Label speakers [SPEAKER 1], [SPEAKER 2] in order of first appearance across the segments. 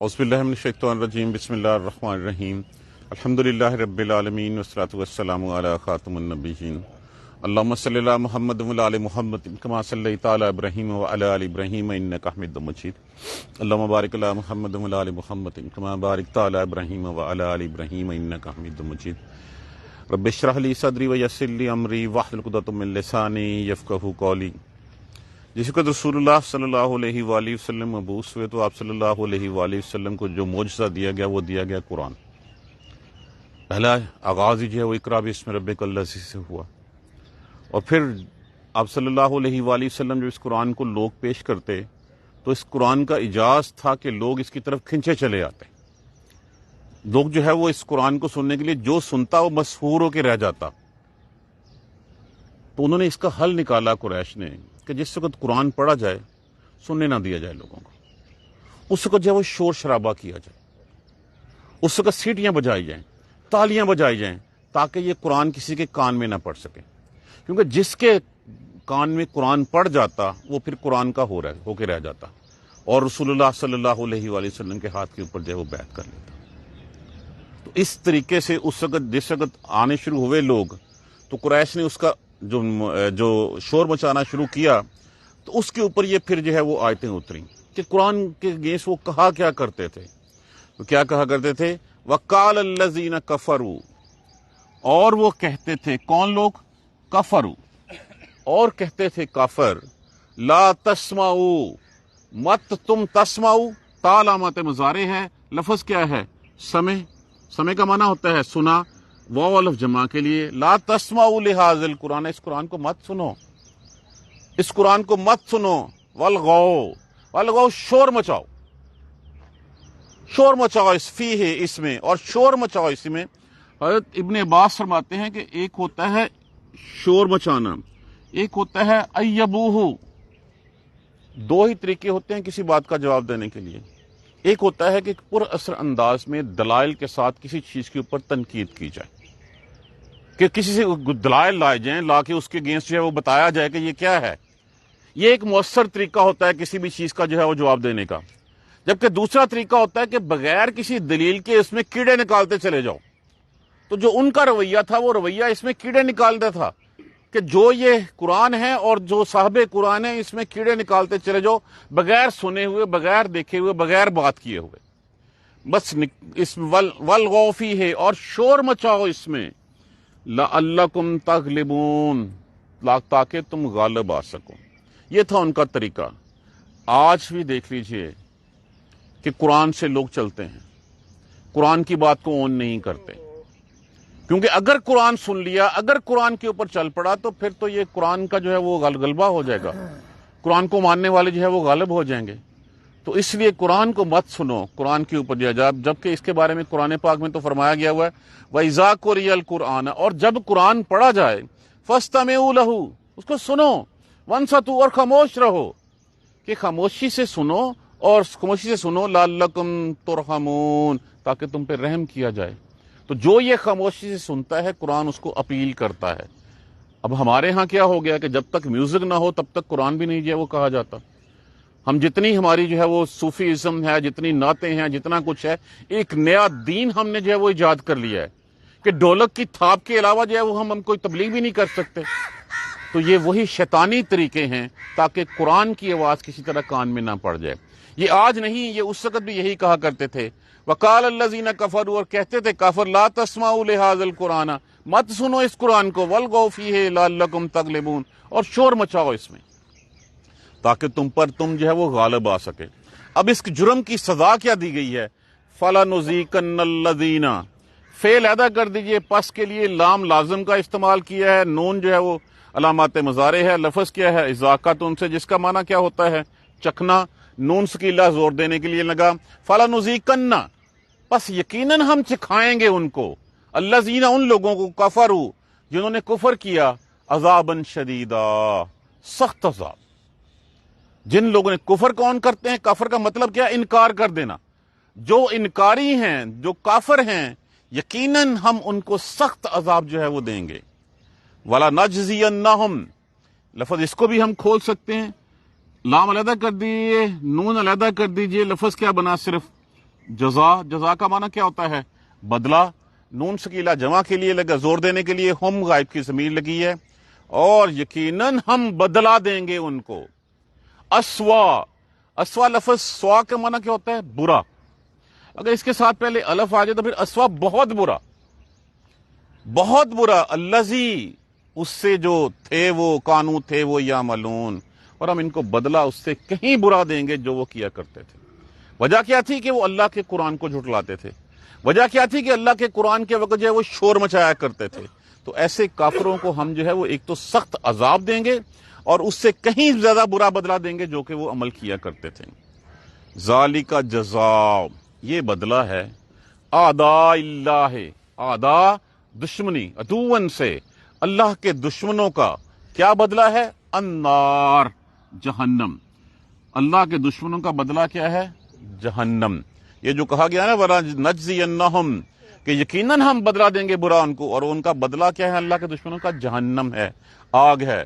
[SPEAKER 1] اعوذ باللہ من الشیطان الرجیم بسم اللہ الرحمن الرحیم الحمدللہ رب العالمین والصلاۃ والسلام علی خاتم النبیین اللہم صلی علی محمد وعلی آل محمد کما صلیت علی ابراہیم وعلی آل ابراہیم انک حمید مجید اللہم بارک علی محمد وعلی آل محمد کما بارکت علی ابراہیم وعلی آل ابراہیم انک حمید مجید رب اشرح لی صدری ویسر لی امری واحلل عقدۃ من لسانی یفقہوا قولی۔ جس وقت رسول اللہ صلی اللہ علیہ وآلہ وسلم مبعوث ہوئے تو آپ صلی اللہ علیہ وآلہ وسلم کو جو معجزہ دیا گیا وہ دیا گیا قرآن۔ پہلا آغاز ہی جو ہے وہ اقرا باسم ربک الذی سے ہوا، اور پھر آپ صلی اللہ علیہ وآلہ وسلم جو اس قرآن کو لوگ پیش کرتے تو اس قرآن کا اعجاز تھا کہ لوگ اس کی طرف کھنچے چلے آتے۔ لوگ جو ہے وہ اس قرآن کو سننے کے لیے جو سنتا وہ مسحور ہو کے رہ جاتا۔ تو انہوں نے اس کا حل نکالا قریش نے کہ جس وقت قرآن پڑھا جائے سننے نہ دیا جائے لوگوں کو، اس وقت جو ہے وہ شور شرابہ کیا جائے، اس وقت سیٹیاں بجائی جائیں، تالیاں بجائی جائیں، تاکہ یہ قرآن کسی کے کان میں نہ پڑ سکے، کیونکہ جس کے کان میں قرآن پڑ جاتا وہ پھر قرآن کا ہو کے رہ جاتا، اور رسول اللہ صلی اللہ علیہ وآلہ وسلم کے ہاتھ کے اوپر جو ہے وہ بیعت کر لیتا۔ تو اس طریقے سے اس وقت جس وقت آنے شروع ہوئے لوگ، تو قریش نے اس کا جو شور مچانا شروع کیا، تو اس کے اوپر یہ پھر جو ہے وہ آیتیں اتریں کہ قرآن کے اگینسٹ وہ کہا کیا کرتے تھے۔ تو کیا کہا کرتے تھے؟ وَقَالَ الَّذِينَ كَفَرُوا، اور وہ کہتے تھے کون لوگ؟ کفروا، اور کہتے تھے کافر، لا تسمعوا، مت تم تسمعوا، تا علامت مضارع ہے، لفظ کیا ہے؟ سمع کا معنی ہوتا ہے سنا، واو الف جمع کے لیے، لا تسمعوا لہذا القرآن، اس قرآن کو مت سنو، اس قرآن کو مت سنو، والغوا، شور مچاؤ، شور مچاؤ اس فیہ، اس میں، اور شور مچاؤ اس میں۔ حضرت ابن عباس فرماتے ہیں کہ ایک ہوتا ہے شور مچانا، ایک ہوتا ہے ایبوہ، دو ہی طریقے ہوتے ہیں کسی بات کا جواب دینے کے لیے۔ ایک ہوتا ہے کہ پر اثر انداز میں دلائل کے ساتھ کسی چیز کے اوپر تنقید کی جائے، کہ کسی سے دلائل لائے جائیں، لا کے اس کے اگینسٹ جو ہے وہ بتایا جائے کہ یہ کیا ہے۔ یہ ایک مؤثر طریقہ ہوتا ہے کسی بھی چیز کا جو ہے وہ جواب دینے کا۔ جبکہ دوسرا طریقہ ہوتا ہے کہ بغیر کسی دلیل کے اس میں کیڑے نکالتے چلے جاؤ۔ تو جو ان کا رویہ تھا وہ رویہ اس میں کیڑے نکالتا تھا کہ جو یہ قرآن ہے اور جو صاحب قرآن ہے اس میں کیڑے نکالتے چلے جاؤ، بغیر سنے ہوئے، بغیر دیکھے ہوئے، بغیر بات کیے ہوئے، بس اس والغوا فیہ، اور شور مچاؤ اس میں، لعلکم تغلبون، تاکہ تم غالب آ سکو۔ یہ تھا ان کا طریقہ۔ آج بھی دیکھ لیجئے کہ قرآن سے لوگ چلتے ہیں، قرآن کی بات کو اون نہیں کرتے، کیونکہ اگر قرآن سن لیا، اگر قرآن کے اوپر چل پڑا تو پھر تو یہ قرآن کا جو ہے وہ غلبہ ہو جائے گا، قرآن کو ماننے والے جو ہے وہ غالب ہو جائیں گے۔ تو اس لیے قرآن کو مت سنو، قرآن کے اوپر جبکہ اس کے بارے میں قرآن پاک میں تو فرمایا گیا ہوا ہے وَإِذَا قُرِئَ الْقُرْآنَ، اور جب قرآن پڑھا جائے فَاسْتَمِعُوا لَهُ، اس کو سنو، وَانصَتُوا، اور خاموش رہو، کہ خاموشی سے سنو، اور خاموشی سے سنو لَعَلَّكُمْ تُرْحَمُونَ، تاکہ تم پہ رحم کیا جائے۔ تو جو یہ خاموشی سے سنتا ہے قرآن اس کو اپیل کرتا ہے۔ اب ہمارے ہاں کیا ہو گیا کہ جب تک میوزک نہ ہو تب تک قرآن بھی نہیں جو ہے وہ کہا جاتا۔ ہم جتنی ہماری جو ہے وہ صوفی ازم ہے، جتنی نعتیں ہیں، جتنا کچھ ہے، ایک نیا دین ہم نے جو ہے وہ ایجاد کر لیا ہے کہ ڈھولک کی تھاپ کے علاوہ جو ہے وہ ہم کوئی تبلیغ بھی نہیں کر سکتے۔ تو یہ وہی شیطانی طریقے ہیں تاکہ قرآن کی آواز کسی طرح کان میں نہ پڑ جائے۔ یہ آج نہیں، یہ اس وقت بھی یہی کہا کرتے تھے۔ وقال الذین کفروا، اور کہتے تھے کافر، لا تسمعوا لہذا القرآن، مت سنو اس قرآن کو، والغوا فیہ لعلکم تغلبون، اور شور مچاؤ اس میں تاکہ تم جو ہے وہ غالب آ سکے۔ اب اس جرم کی سزا کیا دی گئی ہے؟ فَلَنُذِيقَنَّ الَّذِينَ، فعل ادا کر دیجئے، پس کے لیے لام لازم کا استعمال کیا ہے، نون جو ہے وہ علامات مضارع ہے، لفظ کیا ہے؟ اذاقت، ان سے، جس کا معنی کیا ہوتا ہے؟ چکھنا، نون سکیلا زور دینے کے لیے لگا۔ فَلَنُذِيقَنَّ، پس یقیناً ہم چکھائیں گے ان کو، الَّذِينَ، ان لوگوں کو، کفروا، جنہوں نے کفر کیا، عذابًا شدیدا، سخت عذاب۔ جن لوگوں نے کفر کون کرتے ہیں؟ کافر کا مطلب کیا؟ انکار کر دینا۔ جو انکاری ہیں، جو کافر ہیں، یقیناً ہم ان کو سخت عذاب جو ہے وہ دیں گے۔ وَلَنَجْزِيَنَّهُمْ، لفظ اس کو بھی ہم کھول سکتے ہیں، لام علیحدہ کر دیجیے، نون علیحدہ کر دیجیے، لفظ کیا بنا؟ صرف جزا کا معنی کیا ہوتا ہے؟ بدلہ. نون سکیلا جمع کے لیے لگا، زور دینے کے لیے ہم غائب کی ضمیر لگی ہے. اور یقیناً ہم بدلہ دیں گے ان کو. اسوا لفظ سوا کا معنی کیا ہوتا ہے؟ برا. اگر اس کے ساتھ پہلے الف آ جائے تو پھر اسوا بہت برا، بہت برا. الذی اس سے جو تھے وہ، کانو تھے وہ، یعملون، اور ہم ان کو بدلہ اس سے کہیں برا دیں گے جو وہ کیا کرتے تھے. وجہ کیا تھی؟ کہ وہ اللہ کے قرآن کو جھٹلاتے تھے. وجہ کیا تھی؟ کہ اللہ کے قرآن کے وقت جو ہے وہ شور مچایا کرتے تھے. تو ایسے کافروں کو ہم جو ہے وہ ایک تو سخت عذاب دیں گے اور اس سے کہیں زیادہ برا بدلہ دیں گے جو کہ وہ عمل کیا کرتے تھے. ذالک جزاء، یہ بدلہ ہے اعداء اللہ، اعداء دشمنی، عدوًا سے اللہ کے دشمنوں کا. کیا بدلہ ہے؟ النار، جہنم. اللہ کے دشمنوں کا بدلہ کیا ہے؟ جہنم. یہ جو کہا گیا نا وَلَنَجْزِيَنَّهُمْ، کہ یقیناً ہم بدلہ دیں گے برا ان کو، اور ان کا بدلہ کیا ہے؟ اللہ کے دشمنوں کا جہنم ہے، آگ ہے.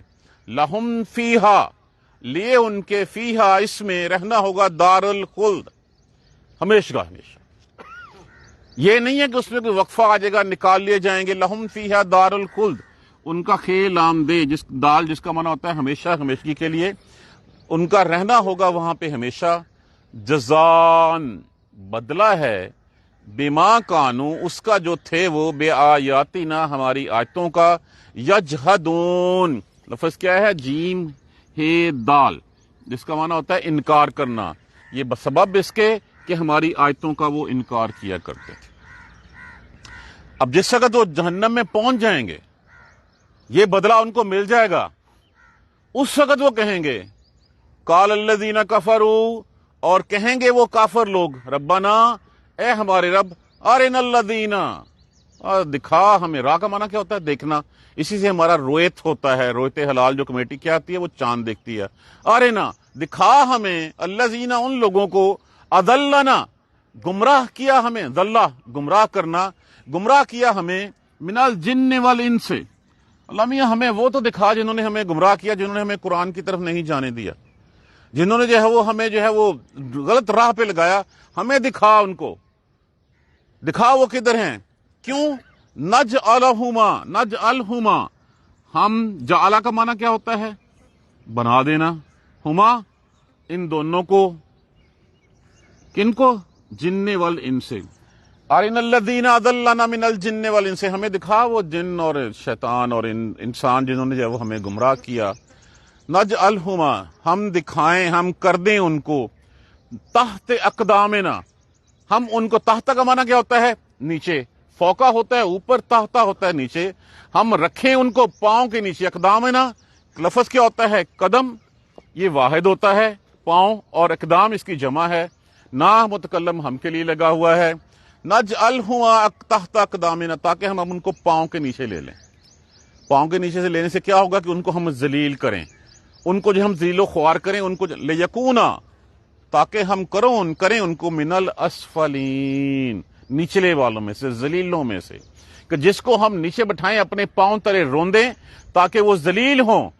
[SPEAKER 1] لَهُمْ فِيهَا، لیے ان کے فیہا اس میں رہنا ہوگا دار الخلد، ہمیشہ ہمیشہ. یہ نہیں ہے کہ اس میں کوئی وقفہ آ جائے گا نکال لیے جائیں گے. لَهُمْ فِيهَا دار الخلد، ان کا خیل آمدے، دال جس کا معنی ہوتا ہے ہمیشہ، ہمیشگی کے لیے ان کا رہنا ہوگا وہاں پہ ہمیشہ. جزان، بدلہ ہے بما کانو، اس کا جو تھے وہ، بے آیاتنا، ہماری آیتوں کا، یجحدون، لفظ کیا ہے؟ جیم ہے دال، جس کا معنی ہوتا ہے انکار کرنا. یہ سبب اس کے کہ ہماری آیتوں کا وہ انکار کیا کرتے تھے. اب جس وقت وہ جہنم میں پہنچ جائیں گے، یہ بدلہ ان کو مل جائے گا، اس وقت وہ کہیں گے قال الذین کفروا، اور کہیں گے وہ کافر لوگ، ربنا، اے ہمارے رب، ارنا الذین، دکھا ہمیں. را کا معنی کیا ہوتا ہے؟ دیکھنا. اسی سے ہمارا رویت ہوتا ہے، رویت حلال جو کمیٹی کیا آتی ہے وہ چاند دیکھتی ہے. ارنا، دکھا ہمیں، الذین، ان لوگوں کو، اضلنا، گمراہ کیا ہمیں، ضلہ گمراہ کرنا، گمراہ کیا ہمیں، من الجن والانس. اللہ میاں ہمیں وہ تو دکھا جنہوں نے ہمیں گمراہ کیا، جنہوں نے ہمیں قرآن کی طرف نہیں جانے دیا، جنہوں نے جو ہے وہ ہمیں جو ہے وہ غلط راہ پہ لگایا. ہمیں دکھا، ان کو دکھا وہ کدھر ہیں. کیوں؟ نجعلہما، ہم، جعلہ کا معنی کیا ہوتا ہے؟ بنا دینا. ہما، ان دونوں کو، کن کو؟ جن والانس. ارنا الذین اضلنا من الجن والانس، ہمیں دکھا وہ جن اور شیطان اور انسان جنہوں نے جو ہے وہ ہمیں گمراہ کیا. نجعلہما، ہم دکھائیں، ہم کر دیں ان کو، تحت اقدامنا، ہم ان کو، تحت کا معنی کیا ہوتا ہے؟ نیچے. فوقا ہوتا ہے اوپر، تحت ہوتا ہے نیچے. ہم رکھیں ان کو پاؤں کے نیچے. اقدامنا لفظ کیا ہوتا ہے؟ قدم، یہ واحد ہوتا ہے پاؤں، اور اقدام اس کی جمع ہے. نا متکلم ہم کے لیے لگا ہوا ہے. نجعلہما تحت اقدامنا، تاکہ ہم ان کو پاؤں کے نیچے لے لیں. پاؤں کے نیچے سے لینے سے کیا ہوگا؟ کہ ان کو ہم ذلیل کریں، ان کو جو ہم ذلیل و خوار کریں، ان کو لیکونا، تاکہ ہم کریں ان کو، من الاسفلین، نچلے والوں میں سے، ذلیلوں میں سے، کہ جس کو ہم نیچے بٹھائیں اپنے پاؤں تلے روندیں تاکہ وہ ذلیل ہوں.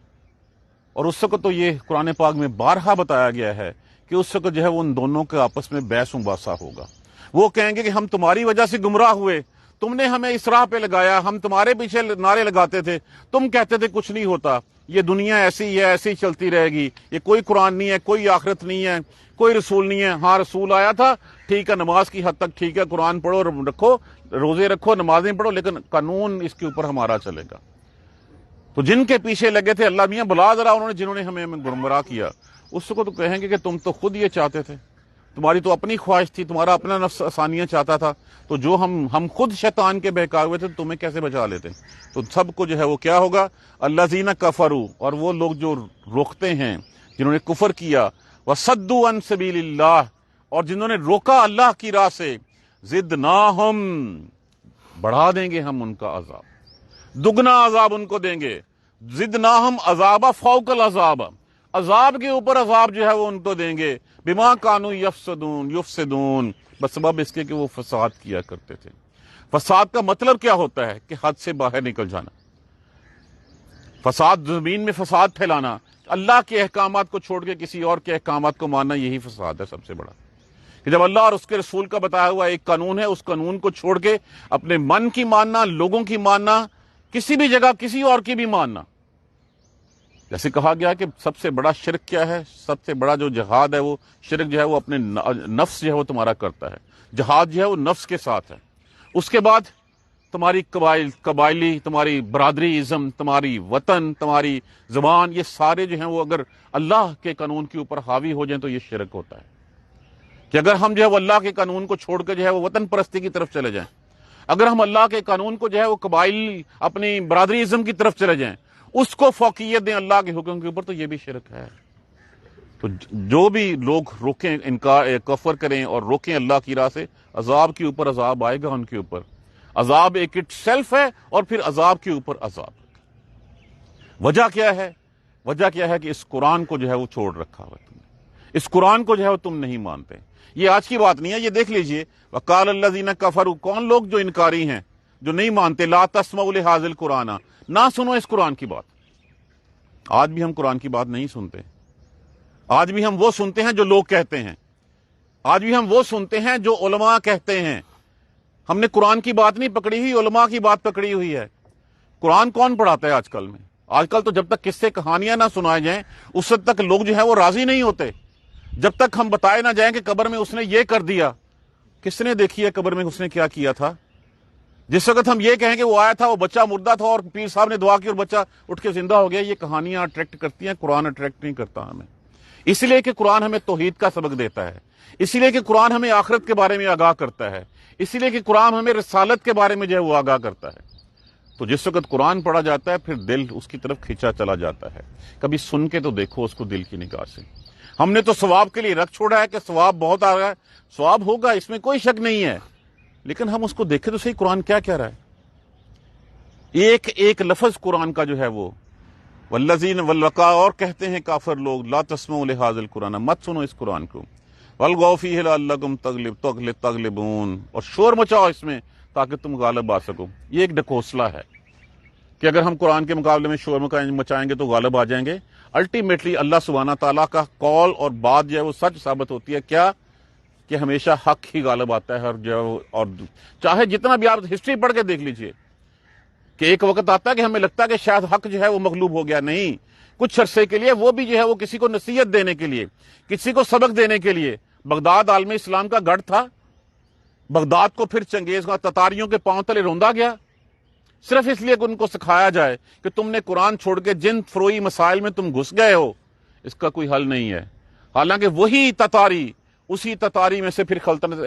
[SPEAKER 1] اور اس وقت تو یہ قرآن پاک میں بارہا بتایا گیا ہے کہ اس وقت جو ہے وہ ان دونوں کے آپس میں بحث و مباحثہ ہوگا. وہ کہیں گے کہ ہم تمہاری وجہ سے گمراہ ہوئے، تم نے ہمیں اس راہ پہ لگایا، ہم تمہارے پیچھے نعرے لگاتے تھے، تم کہتے تھے کچھ نہیں ہوتا، یہ دنیا ایسی ہے، ایسی چلتی رہے گی، یہ کوئی قرآن نہیں ہے، کوئی آخرت نہیں ہے، کوئی رسول نہیں ہے. ہاں رسول آیا تھا، ٹھیک ہے، نماز کی حد تک ٹھیک ہے، قرآن پڑھو، رکھو، روزے رکھو، نمازیں پڑھو، لیکن قانون اس کے اوپر ہمارا چلے گا. تو جن کے پیچھے لگے تھے، اللہ میاں بلا ذرا انہوں نے، جنہوں نے ہمیں گمراہ کیا، اس کو تو کہیں گے کہ تم تو خود یہ چاہتے تھے، تمہاری تو اپنی خواہش تھی، تمہارا اپنا نفس آسانیاں چاہتا تھا، تو جو ہم خود شیطان کے بہکائے ہوئے تھے، تمہیں کیسے بچا لیتے. تو سب کو جو ہے وہ کیا ہوگا؟ الذین کفروا، اور وہ لوگ جو روکتے ہیں، جنہوں نے کفر کیا، وصدوا عن سبیل اللہ، اور جنہوں نے روکا اللہ کی راہ سے، زدناہم، بڑھا دیں گے ہم ان کا عذاب، دگنا عذاب ان کو دیں گے. زدناہم عذاب فوق العذاب، عذاب کے اوپر عذاب جو ہے وہ ان کو دیں گے. بما کانوا یفسدون، بسبب اس کے کہ وہ فساد کیا کرتے تھے. فساد کا مطلب کیا ہوتا ہے؟ کہ حد سے باہر نکل جانا. فساد، زمین میں فساد پھیلانا، اللہ کے احکامات کو چھوڑ کے کسی اور کے احکامات کو ماننا، یہی فساد ہے سب سے بڑا. کہ جب اللہ اور اس کے رسول کا بتایا ہوا ایک قانون ہے، اس قانون کو چھوڑ کے اپنے من کی ماننا، لوگوں کی ماننا، کسی بھی جگہ کسی اور کی بھی ماننا. جیسے کہا گیا کہ سب سے بڑا شرک کیا ہے، سب سے بڑا جو جہاد ہے وہ شرک جو ہے وہ اپنے نفس جو ہے وہ تمہارا کرتا ہے. جہاد جو ہے وہ نفس کے ساتھ ہے. اس کے بعد تمہاری قبائلی، تمہاری برادری ازم، تمہاری وطن، تمہاری زبان، یہ سارے جو ہیں وہ اگر اللہ کے قانون کے اوپر حاوی ہو جائیں تو یہ شرک ہوتا ہے. کہ اگر ہم جو ہے وہ اللہ کے قانون کو چھوڑ کے جو ہے وہ وطن پرستی کی طرف چلے جائیں، اگر ہم اللہ کے قانون کو جو ہے وہ قبائل اپنی برادری ازم کی طرف چلے جائیں، اس کو فوقیت دیں اللہ کے حکم کے اوپر، تو یہ بھی شرک ہے. تو جو بھی لوگ روکیں، کفر کریں اور روکیں اللہ کی راہ سے، عذاب کے اوپر عذاب آئے گا ان کے اوپر. عذاب ایک اٹ سیلف ہے اور پھر عذاب کے اوپر عذاب. وجہ کیا ہے؟ وجہ کیا ہے کہ اس قرآن کو جو ہے وہ چھوڑ رکھا ہوا تم نے، اس قرآن کو جو ہے وہ تم نہیں مانتے. یہ آج کی بات نہیں ہے، یہ دیکھ لیجئے. وقال الذین کفروا، کون لوگ جو انکاری ہیں، جو نہیں مانتے، لا تسمعوا لہذا القرآن، نہ سنو اس قرآن کی بات. آج بھی ہم قرآن کی بات نہیں سنتے. آج بھی ہم وہ سنتے ہیں جو لوگ کہتے ہیں. آج بھی ہم وہ سنتے ہیں جو علماء کہتے ہیں. ہم نے قرآن کی بات نہیں پکڑی ہوئی، علماء کی بات پکڑی ہوئی ہے. قرآن کون پڑھاتا ہے آج کل میں؟ آج کل تو جب تک قصے کہانیاں نہ سنائے جائیں اس وقت تک لوگ جو ہے وہ راضی نہیں ہوتے. جب تک ہم بتائے نہ جائیں کہ قبر میں اس نے یہ کر دیا. کس نے دیکھی ہے قبر میں اس نے کیا کیا تھا؟ جس وقت ہم یہ کہیں کہ وہ آیا تھا، وہ بچہ مردہ تھا اور پیر صاحب نے دعا کی اور بچہ اٹھ کے زندہ ہو گیا، یہ کہانیاں اٹریکٹ کرتی ہیں، قرآن اٹریکٹ نہیں کرتا ہمیں. اس لیے کہ قرآن ہمیں توحید کا سبق دیتا ہے، اسی لیے کہ قرآن ہمیں آخرت کے بارے میں آگاہ کرتا ہے، اسی لیے کہ قرآن ہمیں رسالت کے بارے میں جو ہے وہ آگاہ کرتا ہے. تو جس وقت قرآن پڑھا جاتا ہے پھر دل اس کی طرف کھینچا چلا جاتا ہے. کبھی سن کے تو دیکھو اس کو دل کی نگاہ سے. ہم نے تو ثواب کے لیے رکھ چھوڑا ہے کہ ثواب بہت آ رہا ہے، ثواب ہوگا، اس میں کوئی شک نہیں ہے، لیکن ہم اس کو دیکھیں تو صحیح قرآن کیا کہہ رہا ہے. ایک ایک لفظ قرآن کا جو ہے وہ والذین والوقا، اور کہتے ہیں کافر لوگ لا تسمعوا لہذا القرآن، مت سنو اس قرآن کو، والغوا فیہ لعلکم تغلبون، اور شور مچاؤ اس میں تاکہ تم غالب آ سکو. یہ ایک ڈکوسلا ہے کہ اگر ہم قرآن کے مقابلے میں شور مچائیں گے تو غالب آ جائیں گے. الٹیمیٹلی اللہ سبحانہ تعالیٰ کا قول اور بات جو ہے وہ سچ ثابت ہوتی ہے. کیا کہ ہمیشہ حق ہی غالب آتا ہے. اور چاہے جتنا بھی آپ ہسٹری پڑھ کے دیکھ لیجئے کہ ایک وقت آتا ہے کہ ہمیں لگتا ہے کہ شاید حق جو ہے وہ مغلوب ہو گیا. نہیں، کچھ عرصے کے لیے وہ بھی جو ہے وہ کسی کو نصیحت دینے کے لیے، کسی کو سبق دینے کے لیے. بغداد عالم اسلام کا گڑھ تھا. بغداد کو پھر چنگیز خان تتاریوں کے پاؤں تلے روندا گیا، صرف اس لیے کہ ان کو سکھایا جائے کہ تم نے قرآن چھوڑ کے جن فروئی مسائل میں تم گھس گئے ہو اس کا کوئی حل نہیں ہے. حالانکہ وہی تتاری، اسی تتاری میں سے پھر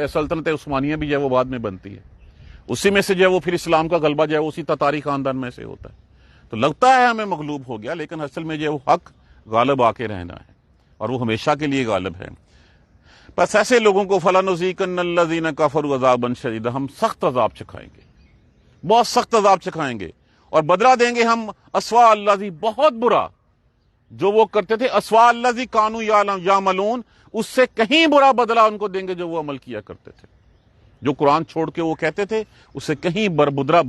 [SPEAKER 1] سلطنت عثمانیہ بھی جو ہے وہ بعد میں بنتی ہے. اسی میں سے جو ہے وہ پھر اسلام کا غلبہ جو ہے اسی تتاری خاندان میں سے ہوتا ہے. تو لگتا ہے ہمیں مغلوب ہو گیا، لیکن اصل میں جو ہے وہ حق غالب آ کے رہنا ہے اور وہ ہمیشہ کے لیے غالب ہے. بس ایسے لوگوں کو فَلَنُذِيقَنَّ الَّذِينَ كَفَرُوا عَذَابًا شَدِيدًا، ہم سخت عذاب چکھائیں گے، بہت سخت عذاب چکھائیں گے، اور بدلہ دیں گے ہم اسوأ الذی، بہت برا جو وہ کرتے تھے، اسوأ الذی کانوا یعملون، اس سے کہیں برا بدلہ ان کو دیں گے جو وہ عمل کیا کرتے تھے. جو قرآن چھوڑ کے وہ کہتے تھے اس سے کہیں بڑا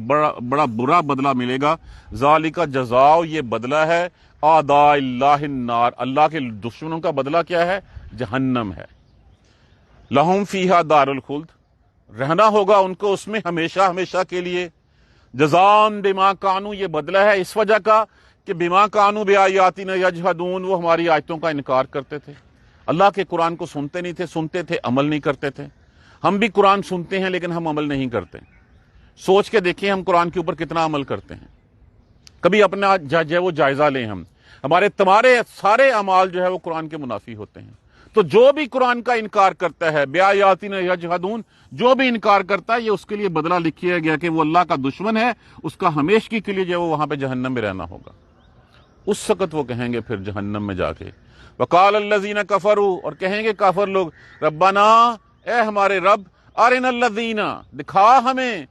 [SPEAKER 1] برا بدلہ ملے گا. ذالک جزاء، یہ بدلہ ہے اعداء اللہ النار، اللہ کے دشمنوں کا بدلہ کیا ہے؟ جہنم ہے. لہم فیہا دار الخلد، رہنا ہوگا ان کو اس میں ہمیشہ ہمیشہ کے لیے. جزاء بما کانوا، یہ بدلہ ہے اس وجہ کا کہ بما کانوا بآیاتنا یجحدون، وہ ہماری آیتوں کا انکار کرتے تھے. اللہ کے قرآن کو سنتے نہیں تھے، سنتے تھے عمل نہیں کرتے تھے. ہم بھی قرآن سنتے ہیں لیکن ہم عمل نہیں کرتے. سوچ کے دیکھیں ہم قرآن کے اوپر کتنا عمل کرتے ہیں. کبھی اپنا جو ہے وہ جائزہ لیں. ہمارے تمہارے سارے اعمال جو ہے وہ قرآن کے منافی ہوتے ہیں. تو جو بھی قرآن کا انکار کرتا ہے، بآیاتنا یجحدون، جو بھی انکار کرتا ہے، یہ اس کے لیے بدلہ لکھیا گیا کہ وہ اللہ کا دشمن ہے، اس کا ہمیشگی کے لیے جو ہے وہ وہاں پہ جہنم میں رہنا ہوگا. اس وقت وہ کہیں گے پھر جہنم میں جا کے وقال الذین کفروا، اور کہیں گے کافر لوگ ربنا، اے ہمارے رب، ارنا الذین، دکھا ہمیں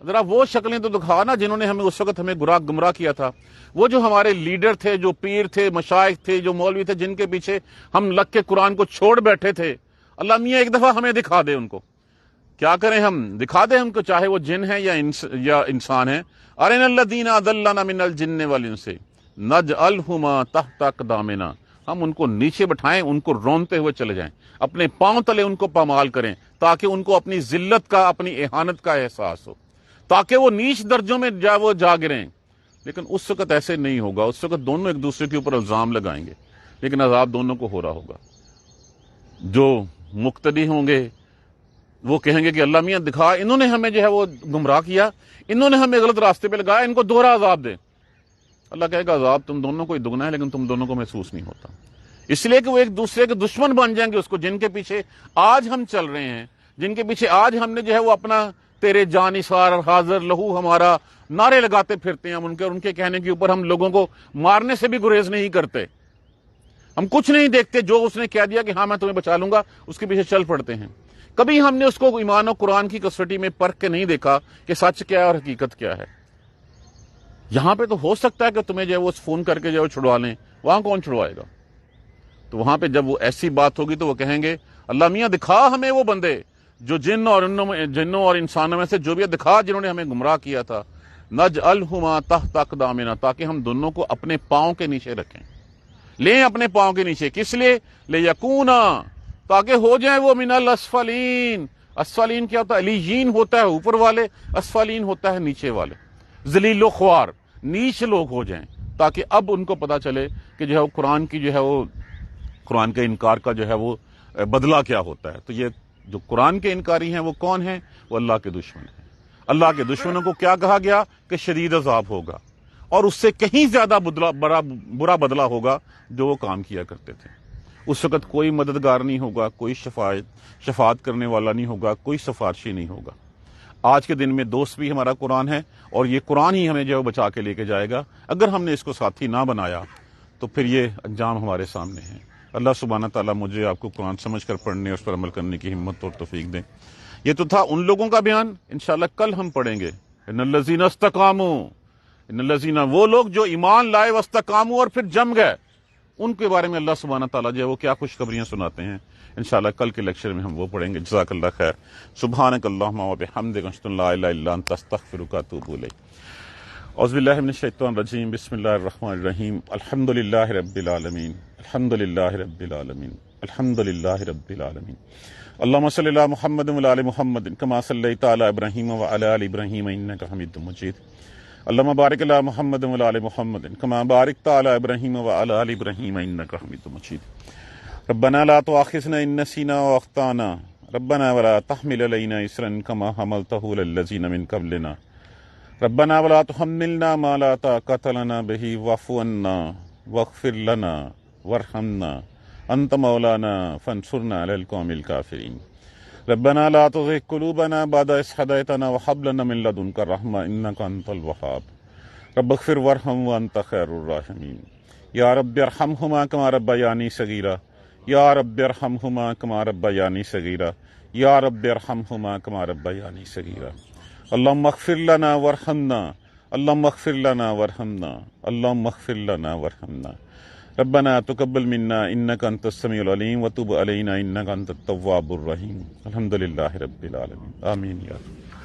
[SPEAKER 1] ذرا وہ شکلیں تو دکھا نا جنہوں نے ہمیں اس وقت ہمیں گمراہ کیا تھا. وہ جو ہمارے لیڈر تھے، جو پیر تھے، مشائخ تھے، جو مولوی تھے، جن کے پیچھے ہم لگ کے قرآن کو چھوڑ بیٹھے تھے، اللہ میاں ایک دفعہ ہمیں دکھا دے. ان کو کیا کریں ہم؟ دکھا دیں ہم کو، چاہے وہ جن ہیں یا انسان ہیں. ارنا الذین اضلنا من الجن والانس نجعلہما تحت اقدامنا، ہم ان کو نیچے بٹھائیں، ان کو رونتے ہوئے چلے جائیں، اپنے پاؤں تلے ان کو پامال کریں، تاکہ ان کو اپنی ذلت کا، اپنی اہانت کا احساس ہو، تاکہ وہ نیچ درجوں میں وہ جا گریں۔ لیکن اس وقت ایسے نہیں ہوگا، اس وقت دونوں ایک دوسرے کے اوپر الزام لگائیں گے، لیکن عذاب دونوں کو ہو رہا ہوگا۔ جو مقتدی ہوں گے وہ کہیں گے کہ اللہ میاں دکھا، انہوں نے ہمیں جو ہے وہ گمراہ کیا، انہوں نے ہمیں غلط راستے پہ لگایا، ان کو دوہرا عذاب دے۔ اللہ کہے گا عذاب تم دونوں کو ہی دگنا ہے، لیکن تم دونوں کو محسوس نہیں ہوتا، اس لیے کہ وہ ایک دوسرے کے دشمن بن جائیں گے۔ اس کو جن کے پیچھے آج ہم چل رہے ہیں، جن کے پیچھے آج ہم نے جو ہے وہ اپنا تیرے جان نثار حاضر لہو ہمارا نعرے لگاتے پھرتے ہیں، ہم ان کے کہنے کے اوپر ہم لوگوں کو مارنے سے بھی گریز نہیں کرتے، ہم کچھ نہیں دیکھتے، جو اس نے کہہ دیا کہ ہاں میں تمہیں بچا لوں گا اس کے پیچھے چل پڑتے ہیں۔ کبھی ہم نے اس کو ایمان و قرآن کی کسوٹی میں پرکھ کے نہیں دیکھا کہ سچ کیا ہے اور حقیقت کیا ہے۔ یہاں پہ تو ہو سکتا ہے کہ تمہیں جو ہے وہ فون کر کے جو ہے چھڑوا لیں، وہاں کون چھڑوائے گا؟ تو وہاں پہ جب وہ ایسی بات ہوگی تو وہ کہیں گے اللہ میاں دکھا ہمیں وہ بندے جو جنوں اور انسانوں میں سے جو بھی دکھا جنہوں نے ہمیں گمراہ کیا تھا، نجعلہما تحت اقدامنا، تاکہ ہم دونوں کو اپنے پاؤں کے نیچے رکھیں، لیں اپنے پاؤں کے نیچے۔ کس لیے؟ لیکونا، تاکہ ہو جائیں وہ من الاسفلین۔ اسفلین کیا ہوتا ہے؟ علیین ہوتا ہے اوپر والے، اسفلین ہوتا ہے نیچے والے، ذلیل و خوار، نیچ لوگ ہو جائیں، تاکہ اب ان کو پتا چلے کہ جو ہے وہ قرآن کی جو ہے وہ قرآن کے انکار کا جو ہے وہ بدلہ کیا ہوتا ہے۔ تو یہ جو قرآن کے انکاری ہیں وہ کون ہیں؟ وہ اللہ کے دشمن ہیں۔ اللہ کے دشمنوں کو کیا کہا گیا؟ کہ شدید عذاب ہوگا، اور اس سے کہیں زیادہ برا بدلہ ہوگا جو وہ کام کیا کرتے تھے۔ اس وقت کوئی مددگار نہیں ہوگا، کوئی شفاعت کرنے والا نہیں ہوگا، کوئی سفارشی نہیں ہوگا۔ آج کے دن میں دوست بھی ہمارا قرآن ہے، اور یہ قرآن ہی ہمیں جو ہے بچا کے لے کے جائے گا۔ اگر ہم نے اس کو ساتھی نہ بنایا تو پھر یہ انجام ہمارے سامنے ہے۔ اللہ سبحانہ تعالیٰ مجھے آپ کو قرآن سمجھ کر پڑھنے اور اس پر عمل کرنے کی ہمت اور توفیق دیں۔ یہ تو تھا ان لوگوں کا بیان، انشاءاللہ کل ہم پڑھیں گے ان الذین استقاموا، ان الذین، وہ لوگ جو ایمان لائے، واستقاموا، اور پھر جم گئے، ان کے بارے میں اللہ سبحانہ تعالیٰ جو ہے وہ کیا خوشخبریاں سناتے ہیں۔ انشاءاللہ کل کے لیکچر میں ہم وہ پڑھیں گے۔ جزاک اللہ خیر۔ سبحانک اللہم و بحمدک، اشہد ان لا الہ الا انت، استغفرک و اتوب الیک۔ اعوذ باللہ من الشیطان الرجیم، بسم اللہ الرحمن الرحیم۔ الحمد للہ رب العالمین، الحمد للہ رب العالمین، الحمد للہ رب العالمین۔ اللہم صلی علی محمد وعلی آل محمد کما صلیت علی ابراہیم وعلی آل ابراہیم انک حمید مجید۔ اللہم بارک علی محمد وعلی آل محمد کما بارکت علی ابراہیم وعلی آل ابراہیم انک حمید مجید۔ ربنا لا تؤاخذنا ان نسینا واخطانا، ربنا ولا تحمل علینا اصرا کما حملتہ علی الذین من قبلنا، ربنا ولا تحملنا ما لا طاقت لنا به واعف عنا واغفر لنا وارحمنا انت مولانا فانصرنا على القوم الكافرين، ربنا لا تزغ قلوبنا بعد إذ هديتنا وهب لنا من لدنك الرحمة إنك أنت الوهاب، رب اغفر وارحم وأنت خير الراحمين، يا رب ارحمهما كما ربياني صغيرا، يا رب ارحمهما كما ربياني صغيرا، يا رب ارحمهما كما ربياني صغيرا۔ اللهم اغفر لنا وارحمنا، اللهم اغفر لنا وارحمنا، اللهم اغفر لنا وارحمنا، ربنا تقبل منا انك انت السميع العليم وتب علينا انك انت التواب الرحيم۔ الحمد للہ رب العالمین، آمین یا رب۔